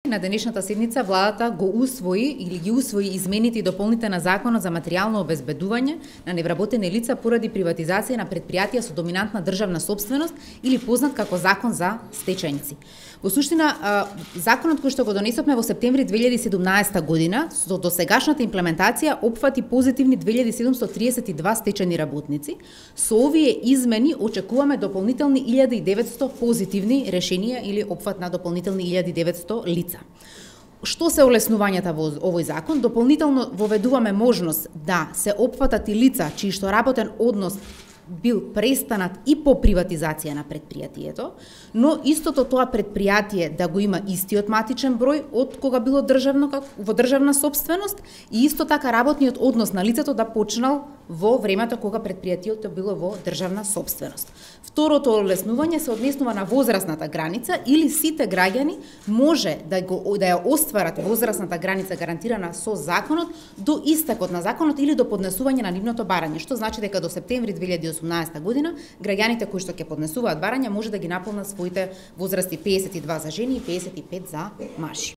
На денешната седница владата го усвои или ги усвои измените и дополните на Законот за материјално обезбедување на невработени лица поради приватизација на предпријатија со доминантна државна сопственост или познат како Закон за стечајници. Во суштина, законот кој што го донесовме во септември 2017 година, со досегашната имплементација опфати позитивни 2732 стечајни работници. Со овие измени очекуваме дополнителни 1900 позитивни решенија или опфат на дополнителни 1900 лица. Што се олеснувањата во овој закон? Дополнително воведуваме можност да се опфатат и лица чии што работен однос бил престанат и по приватизација на предпријатието, но истото тоа предпријатие да го има истиот матичен број од кога било во државна сопственост и исто така работниот однос на лицето да почнал во времето кога предпријатието било во државна сопственост. Второто олеснување се однесува на возрастната граница или сите граѓани може да ја остварат возрастната граница гарантирана со законот до истекот на законот или до поднесување на нивното барање, што значи дека до септември 2018 година граѓаните кои што ќе поднесуваат барања може да ги наполнат своите возрасти 52 за жени и 55 за мажи.